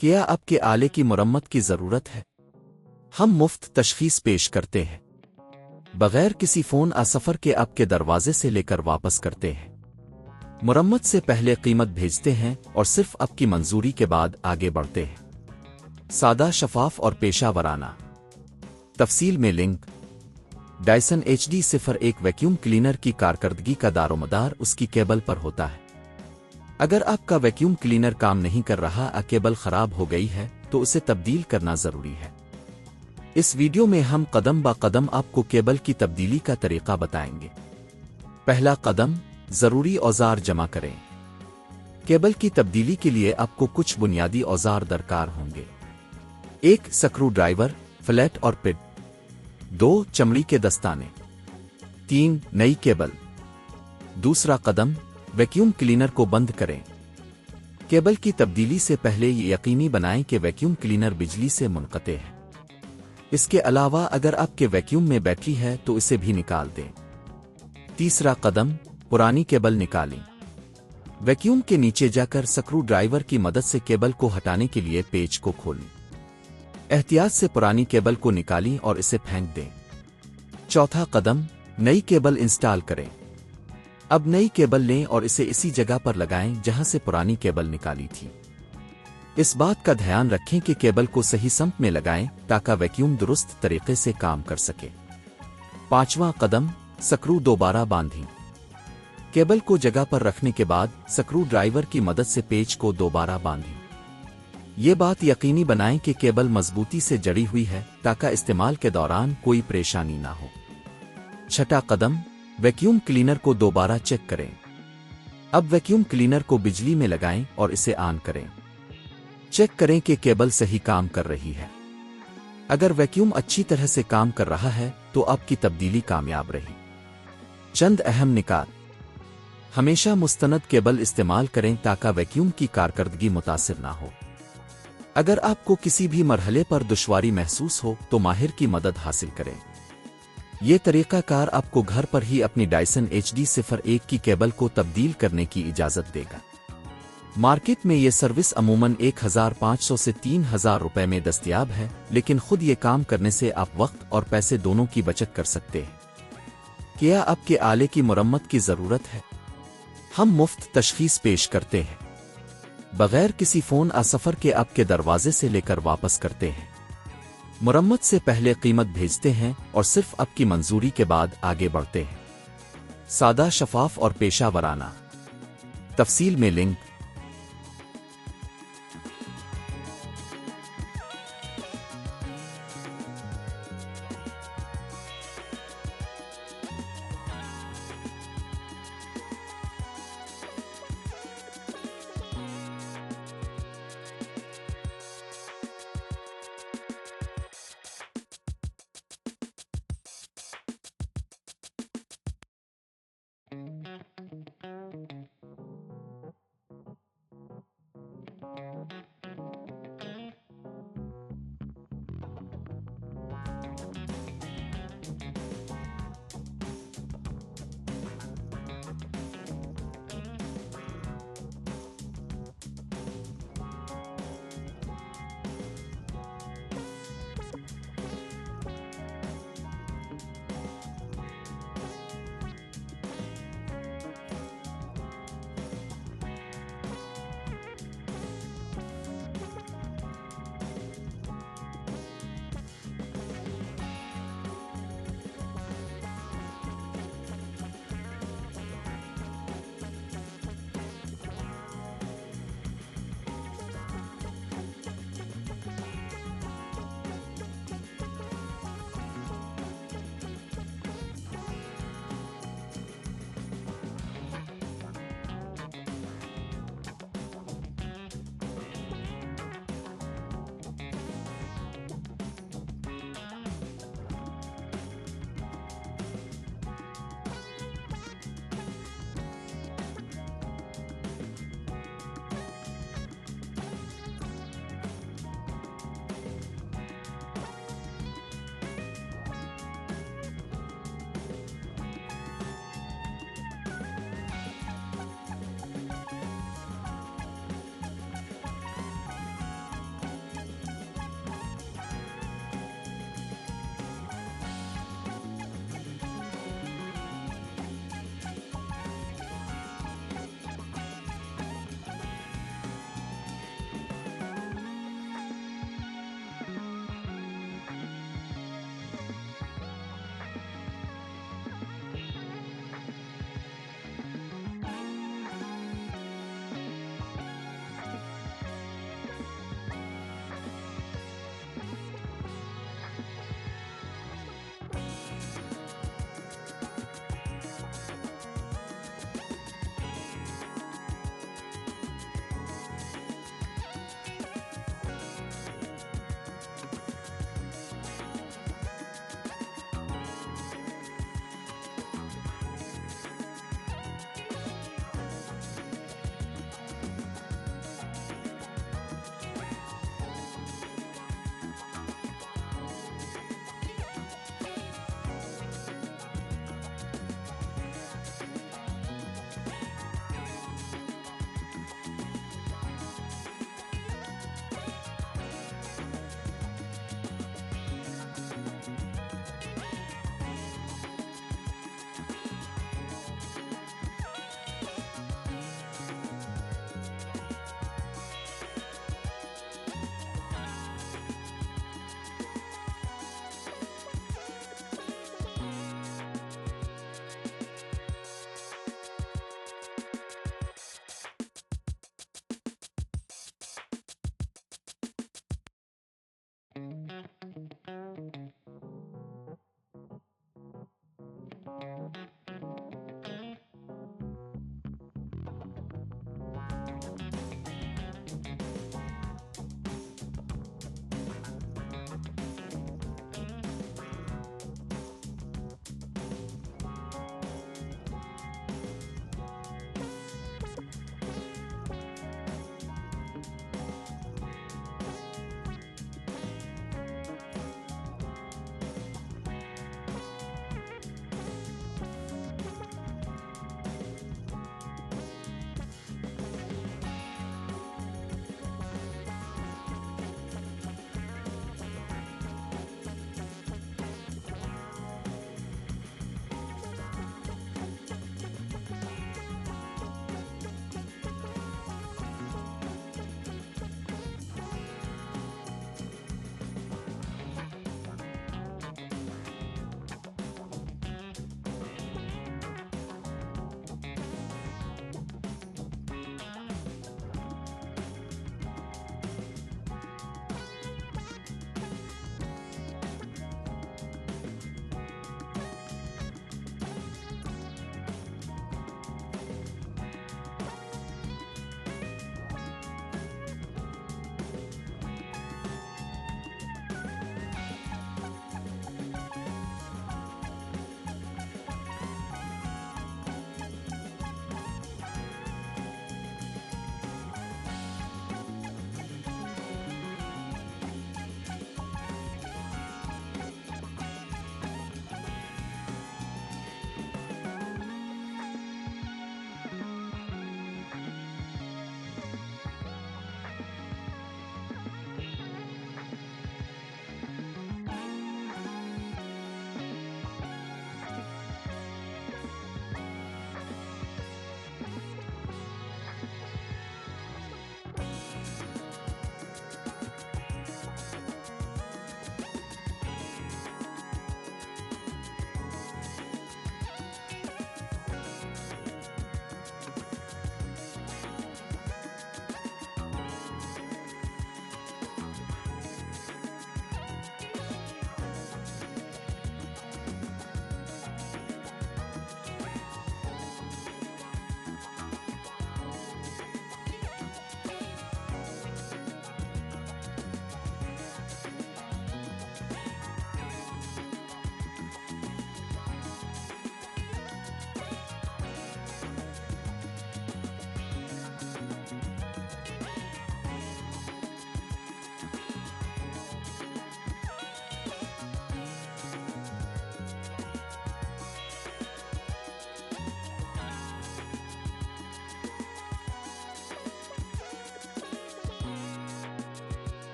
کیا آپ کے آلے کی مرمت کی ضرورت ہے؟ ہم مفت تشخیص پیش کرتے ہیں، بغیر کسی فون سفر کے آپ کے دروازے سے لے کر واپس کرتے ہیں۔ مرمت سے پہلے قیمت بھیجتے ہیں اور صرف آپ کی منظوری کے بعد آگے بڑھتے ہیں۔ سادہ، شفاف اور پیشہ ورانہ۔ تفصیل میں link. Dyson HD01 vacuum cleaner کی کارکردگی کا دارومدار اس کی کیبل پر ہوتا ہے۔ اگر آپ کا ویکیوم کلینر کام نہیں کر رہا، کیبل خراب ہو گئی ہے، تو اسے تبدیل کرنا ضروری ہے۔ اس ویڈیو میں ہم قدم با قدم آپ کو کیبل کی تبدیلی کا طریقہ بتائیں گے۔ پہلا قدم، ضروری اوزار جمع کریں۔ کیبل کی تبدیلی کے لیے آپ کو کچھ بنیادی اوزار درکار ہوں گے۔ 1 سکرو ڈرائیور، فلیٹ اور پڈ۔ 2 چمڑی کے دستانے۔ 3 نئی کیبل۔ دوسرا قدم، ویکیوم کلینر کو بند کریں۔ کیبل کی تبدیلی سے پہلے یہ یقینی بنائیں کہ ویکیوم کلینر بجلی سے منقطع ہے۔ اس کے علاوہ اگر آپ کے ویکیوم میں بیٹری ہے تو اسے بھی نکال دیں۔ تیسرا قدم، پرانی کیبل نکالیں۔ ویکیوم کے نیچے جا کر سکرو ڈرائیور کی مدد سے کیبل کو ہٹانے کے لیے پیچ کو کھولیں۔ احتیاط سے پرانی کیبل کو نکالیں اور اسے پھینک دیں۔ چوتھا قدم، نئی کیبل انسٹال کریں۔ اب نئی کیبل لیں اور اسے اسی جگہ پر لگائیں جہاں سے پرانی کیبل نکالی تھی۔ اس بات کا دھیان رکھیں کہ کیبل کو صحیح سمت میں لگائیں تاکہ ویکیوم درست طریقے سے کام کر سکے۔ پانچواں قدم، سکرو دوبارہ باندھیں۔ کیبل کو جگہ پر رکھنے کے بعد سکرو ڈرائیور کی مدد سے پیچ کو دوبارہ باندھیں۔ یہ بات یقینی بنائیں کہ کیبل مضبوطی سے جڑی ہوئی ہے تاکہ استعمال کے دوران کوئی پریشانی نہ ہو۔ چھٹا قدم، ویکیوم کلینر کو دوبارہ چیک کریں۔ اب ویکیوم کلینر کو بجلی میں لگائیں اور اسے آن کریں۔ چیک کریں کہ کیبل صحیح کام کر رہی ہے۔ اگر ویکیوم اچھی طرح سے کام کر رہا ہے تو آپ کی تبدیلی کامیاب رہی۔ چند اہم نکات۔ ہمیشہ مستند کیبل استعمال کریں تاکہ ویکیوم کی کارکردگی متاثر نہ ہو۔ اگر آپ کو کسی بھی مرحلے پر دشواری محسوس ہو تو ماہر کی مدد حاصل کریں۔ یہ طریقہ کار آپ کو گھر پر ہی اپنی ڈائسن HD01 کی کیبل کو تبدیل کرنے کی اجازت دے گا۔ مارکیٹ میں یہ سروس عموماً 1500 سے 3000 روپے میں دستیاب ہے، لیکن خود یہ کام کرنے سے آپ وقت اور پیسے دونوں کی بچت کر سکتے ہیں۔ کیا آپ کے آلے کی مرمت کی ضرورت ہے؟ ہم مفت تشخیص پیش کرتے ہیں، بغیر کسی فون سفر کے آپ کے دروازے سے لے کر واپس کرتے ہیں۔ مرمت سے پہلے قیمت بھیجتے ہیں اور صرف آپ کی منظوری کے بعد آگے بڑھتے ہیں۔ سادہ، شفاف اور پیشہ ورانہ۔ تفصیل میں لنک۔